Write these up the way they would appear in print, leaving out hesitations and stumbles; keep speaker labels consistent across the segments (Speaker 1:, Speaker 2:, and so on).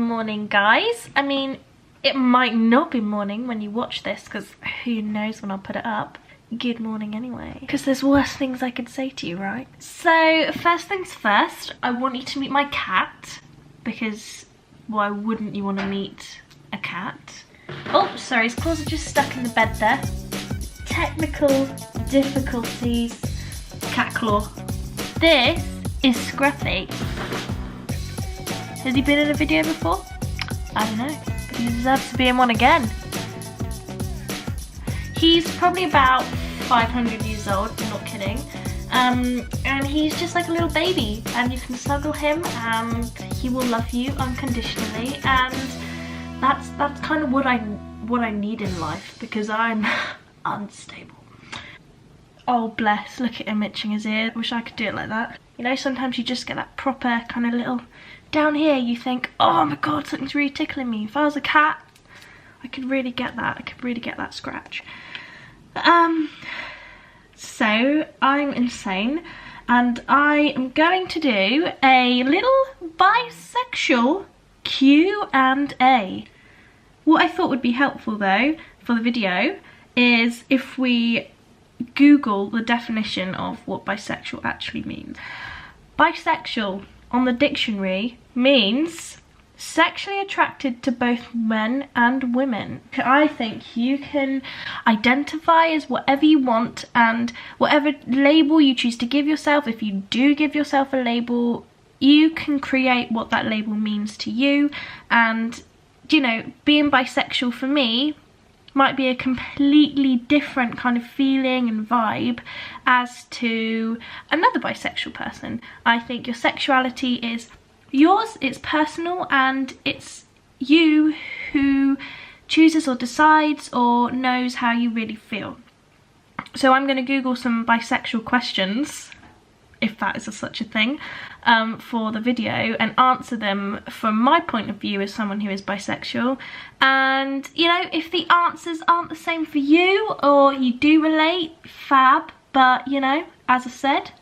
Speaker 1: morning, guys. I mean, it might not be morning when you watch this, because who knows when I'll put it up. Good morning anyway, because there's worse things I could say to you, right? So first things first, I want you to meet my cat, because why wouldn't you want to meet a cat? Oh, sorry, his claws are just stuck in the bed there. Technical difficulties. Cat claw. This is Scruffy. Has he been in a video before? I don't know, but he deserves to be in one again. He's probably about 500 years old, I'm not kidding. And he's just like a little baby, and you can snuggle him and he will love you unconditionally, and that's kind of what I need in life, because I'm unstable. Oh bless, look at him itching his ear. I wish I could do it like that. You know, sometimes you just get that proper kind of little, down here you think, oh my god, something's really tickling me. If I was a cat, I could really get that. I could really get that scratch. So I'm insane, and I am going to do a little bisexual Q&A. What I thought would be helpful though for the video is if we Google the definition of what bisexual actually means. Bisexual on the dictionary means sexually attracted to both men and women. I think you can identify as whatever you want, and whatever label you choose to give yourself, if you do give yourself a label, you can create what that label means to you. And you know, being bisexual for me might be a completely different kind of feeling and vibe as to another bisexual person. I think your sexuality is yours, it's personal, and it's you who chooses or decides or knows how you really feel. So I'm going to Google some bisexual questions, if that is such a thing, for the video, and answer them from my point of view as someone who is bisexual. And you know, if the answers aren't the same for you, or you do relate, fab, but you know, as I said,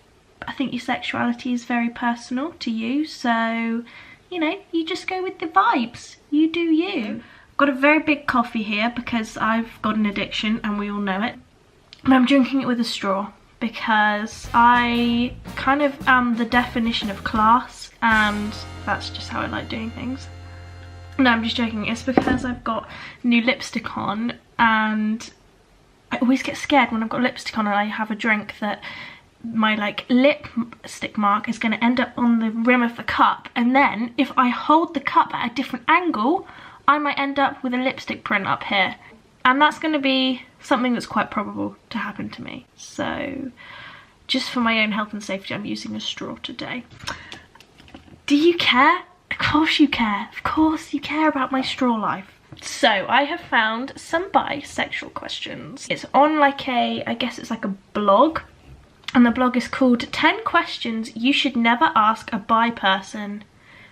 Speaker 1: I think your sexuality is very personal to you, so you know, you just go with the vibes, you do you. I've got a very big coffee here because I've got an addiction and we all know it, and I'm drinking it with a straw because I kind of am the definition of class, and that's just how I like doing things. No, I'm just joking. It's because I've got new lipstick on, and I always get scared when I've got lipstick on and I have a drink that my like lipstick mark is going to end up on the rim of the cup, and then if I hold the cup at a different angle I might end up with a lipstick print up here, and that's going to be something that's quite probable to happen to me. So just for my own health and safety, I'm using a straw today. Do you care? Of course you care. Of course you care about my straw life. So I have found some bisexual questions. It's on like a, I guess it's like a blog, and the blog is called 10 Questions You Should Never Ask a Bi Person.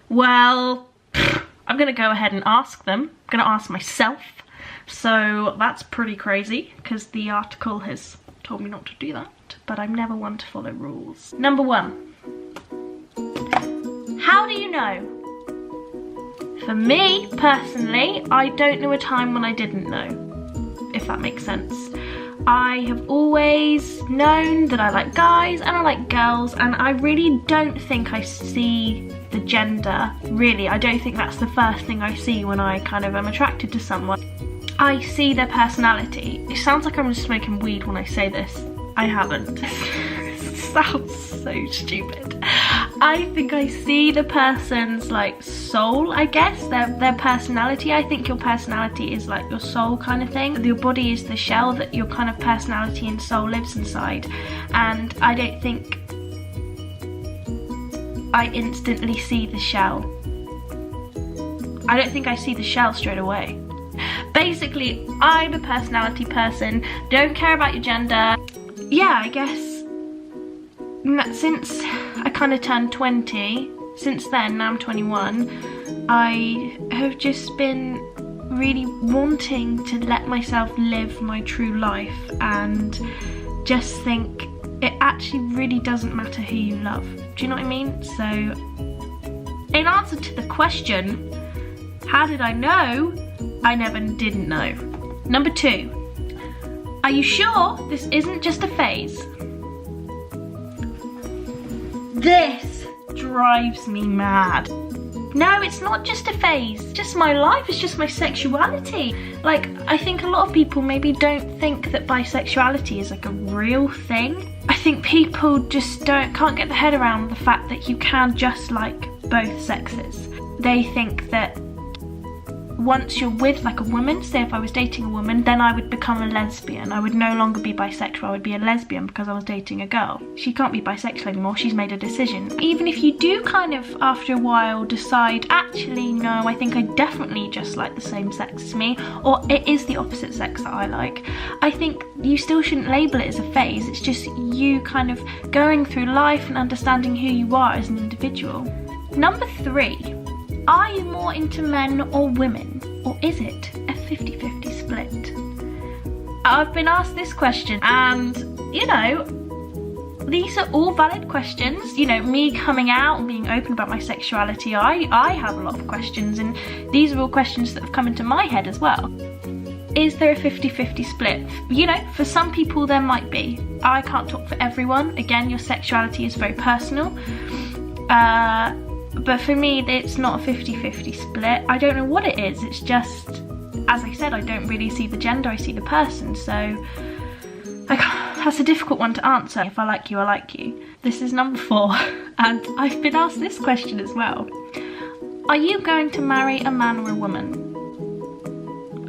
Speaker 1: Well, I'm gonna go ahead and ask them. I'm gonna ask myself. So that's pretty crazy, because the article has told me not to do that, but I'm never one to follow rules. Number 1. How do you know? For me, personally, I don't know a time when I didn't know, if that makes sense. I have always known that I like guys and I like girls, and I really don't think I see the gender, really. I don't think that's the first thing I see when I kind of am attracted to someone. I see their personality. It sounds like I'm just smoking weed when I say this. I haven't. It sounds so stupid. I think I see the person's like soul, I guess, their personality. I think your personality is like your soul kind of thing. Your body is the shell that your kind of personality and soul lives inside. And I don't think I instantly see the shell. I don't think I see the shell straight away. Basically, I'm a personality person, don't care about your gender. Yeah, I guess since I kind of turned 20, since then, now I'm 21, I have just been really wanting to let myself live my true life and just think it actually really doesn't matter who you love. Do you know what I mean? So, in answer to the question, How did I know? I never didn't know. Number 2, are you sure this isn't just a phase? This drives me mad. No, it's not just a phase. It's just my life, it's just my sexuality. Like, I think a lot of people maybe don't think that bisexuality is like a real thing. I think people just can't get their head around the fact that you can just like both sexes. They think that once you're with like a woman, say if I was dating a woman, then I would become a lesbian. I would no longer be bisexual, I would be a lesbian because I was dating a girl. She can't be bisexual anymore, she's made a decision. Even if you do kind of, after a while, decide, actually, no, I think I definitely just like the same sex as me, or it is the opposite sex that I like, I think you still shouldn't label it as a phase. It's just you kind of going through life and understanding who you are as an individual. Number 3. Are you more into men or women, or is it a 50-50 split? I've been asked this question, and you know, these are all valid questions. You know, me coming out and being open about my sexuality, I have a lot of questions, and these are all questions that have come into my head as well. Is there a 50-50 split? You know, for some people there might be. I can't talk for everyone. Again, your sexuality is very personal. But for me, it's not a 50-50 split. I don't know what it is. It's just, as I said, I don't really see the gender, I see the person. So, that's a difficult one to answer. If I like you, I like you. This is number 4, and I've been asked this question as well. Are you going to marry a man or a woman?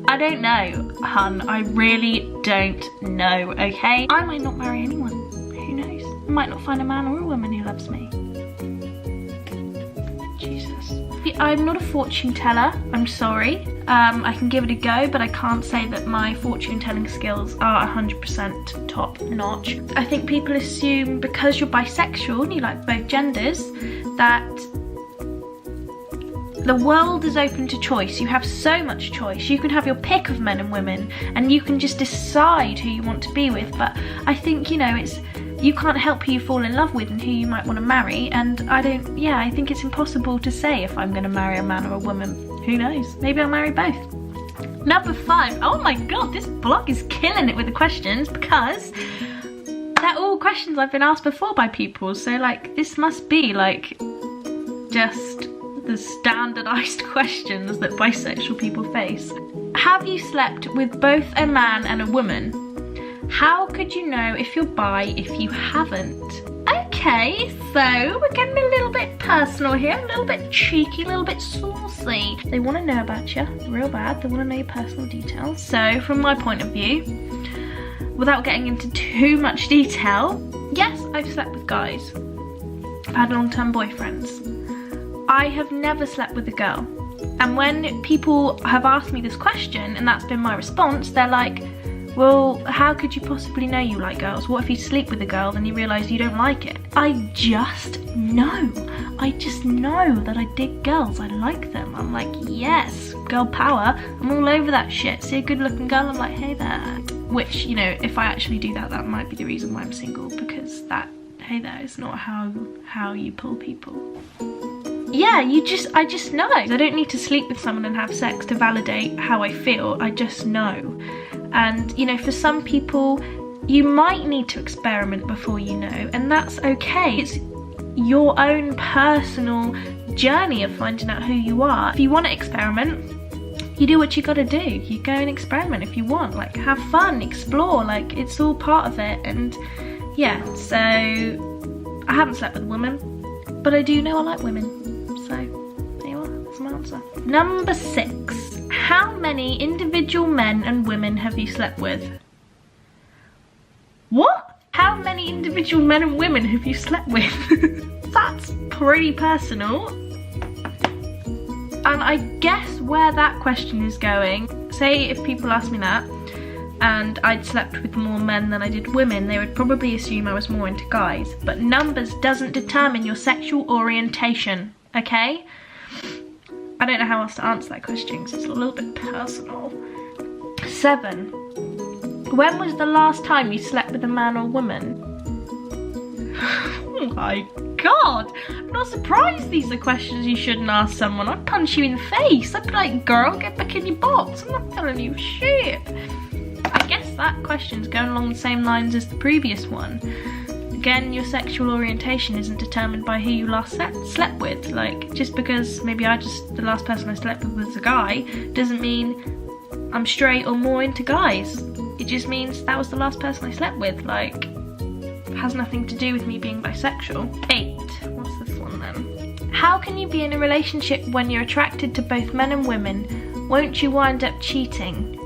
Speaker 1: I don't know, hun. I really don't know, okay? I might not marry anyone. Who knows? I might not find a man or a woman who loves me. Jesus. I'm not a fortune teller, I'm sorry. I can give it a go, but I can't say that my fortune telling skills are 100% top notch. I think people assume because you're bisexual and you like both genders, that the world is open to choice. You have so much choice. You can have your pick of men and women, and you can just decide who you want to be with. But I think, you know, you can't help who you fall in love with and who you might want to marry, and I think it's impossible to say if I'm going to marry a man or a woman. Who knows? Maybe I'll marry both. Number 5. Oh my god, this blog is killing it with the questions, because they're all questions I've been asked before by people, so like this must be like just the standardized questions that bisexual people face. Have you slept with both a man and a woman? How could you know if you're bi if you haven't? Okay, so we're getting a little bit personal here, a little bit cheeky, a little bit saucy. They want to know about you real bad. They want to know your personal details. So from my point of view, without getting into too much detail, yes, I've slept with guys. I've had long-term boyfriends. I have never slept with a girl. And when people have asked me this question, and that's been my response, they're like, well, how could you possibly know you like girls? What if you sleep with a girl then you realise you don't like it? I just know. I just know that I dig girls. I like them. I'm like, yes, girl power. I'm all over that shit. See a good looking girl, I'm like, hey there. Which, you know, if I actually do that, that might be the reason why I'm single, because that, hey there, is not how you pull people. Yeah, I just know. I don't need to sleep with someone and have sex to validate how I feel. I just know. And, you know, for some people, you might need to experiment before you know, and that's okay. It's your own personal journey of finding out who you are. If you want to experiment, you do what you gotta do. You go and experiment if you want. Like, have fun, explore, like, it's all part of it. And yeah, so I haven't slept with a woman, but I do know I like women. So there you are, that's my answer. Number 6. How many individual men and women have you slept with? What? How many individual men and women have you slept with? That's pretty personal. And I guess where that question is going, say if people ask me that and I'd slept with more men than I did women, they would probably assume I was more into guys. But numbers doesn't determine your sexual orientation, okay? I don't know how else to answer that question because it's a little bit personal. 7. When was the last time you slept with a man or woman? Oh my God, I'm not surprised these are questions you shouldn't ask someone. I'd punch you in the face. I'd be like, girl, get back in your box. I'm not telling you shit. I guess that question's going along the same lines as the previous one. Again, your sexual orientation isn't determined by who you last slept with. Like, just because maybe the last person I slept with was a guy, doesn't mean I'm straight or more into guys. It just means that was the last person I slept with. Like, it has nothing to do with me being bisexual. 8. What's this one then? How can you be in a relationship when you're attracted to both men and women? Won't you wind up cheating?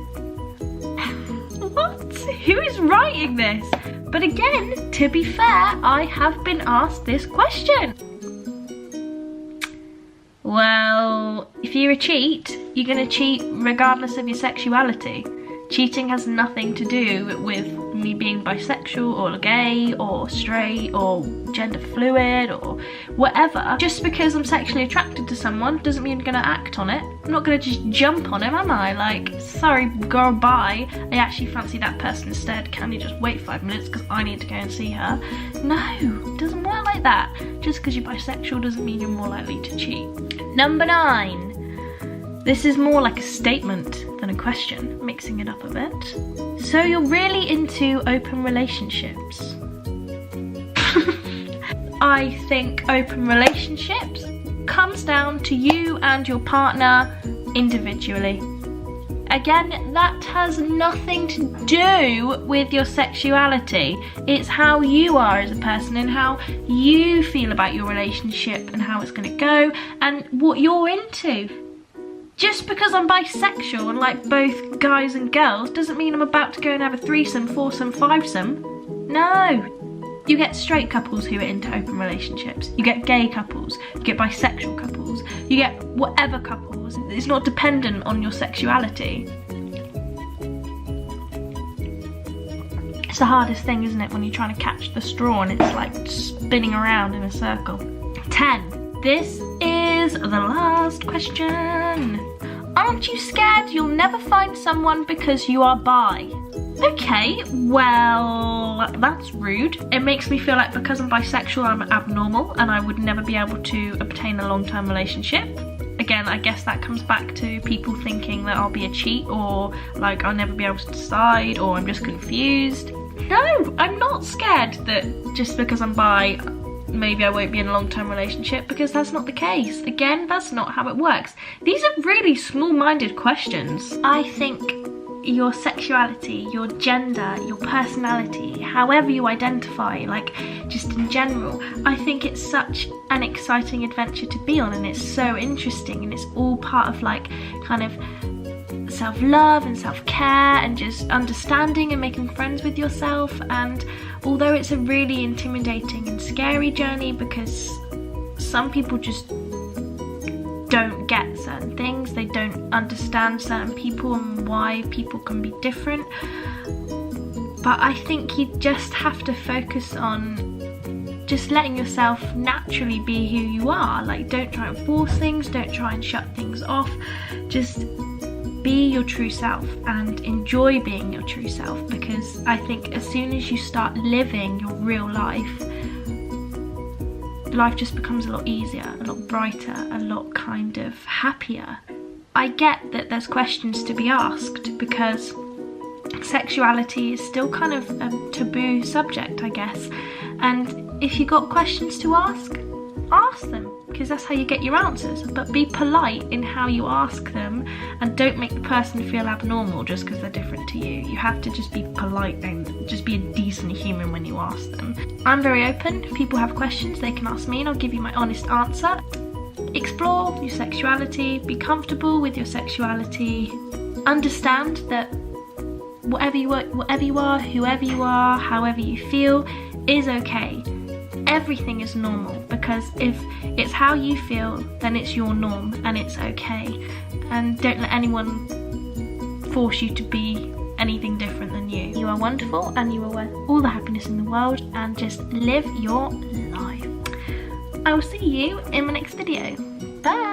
Speaker 1: What? Who is writing this? But again, to be fair, I have been asked this question. Well, if you're a cheat, you're gonna cheat regardless of your sexuality. Cheating has nothing to do with me being bisexual or gay or straight or gender fluid or whatever. Just because I'm sexually attracted to someone doesn't mean I'm gonna act on it. I'm not gonna just jump on him, am I? Like, sorry, girl, bye. I actually fancy that person instead. Can you just wait 5 minutes because I need to go and see her? No, it doesn't work like that. Just because you're bisexual doesn't mean you're more likely to cheat. Number 9. This is more like a statement than a question, mixing it up a bit. So you're really into open relationships. I think open relationships comes down to you and your partner individually. Again, that has nothing to do with your sexuality. It's how you are as a person and how you feel about your relationship and how it's going to go and what you're into. Just because I'm bisexual and like both guys and girls doesn't mean I'm about to go and have a threesome, foursome, fivesome. No. You get straight couples who are into open relationships. You get gay couples. You get bisexual couples. You get whatever couples. It's not dependent on your sexuality. It's the hardest thing, isn't it, when you're trying to catch the straw and it's like spinning around in a circle. 10. This is the last question. Aren't you scared you'll never find someone because you are bi? Okay, well, that's rude. It makes me feel like because I'm bisexual, I'm abnormal and I would never be able to obtain a long-term relationship. Again, I guess that comes back to people thinking that I'll be a cheat or like I'll never be able to decide or I'm just confused. No, I'm not scared that just because I'm bi, maybe I won't be in a long-term relationship, because that's not the case. Again, that's not how it works. These are really small-minded questions. I think your sexuality, your gender, your personality, however you identify, like just in general, I think it's such an exciting adventure to be on and it's so interesting and it's all part of like kind of self-love and self-care and just understanding and making friends with yourself. And although it's a really intimidating and scary journey because some people just don't get certain things, they don't understand certain people and why people can be different, but I think you just have to focus on just letting yourself naturally be who you are. Like, don't try and force things, don't try and shut things off, just be your true self and enjoy being your true self, because I think as soon as you start living your real life, life just becomes a lot easier, a lot brighter, a lot kind of happier. I get that there's questions to be asked because sexuality is still kind of a taboo subject, I guess, and if you got questions to ask them, because that's how you get your answers. But be polite in how you ask them and don't make the person feel abnormal just because they're different to you. You have to just be polite and just be a decent human when you ask them. I'm very open. If people have questions, they can ask me and I'll give you my honest answer. Explore your sexuality, be comfortable with your sexuality, understand that whatever you are, whoever you are, however you feel is okay. Everything is normal, because if it's how you feel, then it's your norm and it's okay. And don't let anyone force you to be anything different than you. You are wonderful and you are worth all the happiness in the world, and just live your life. I will see you in my next video. Bye!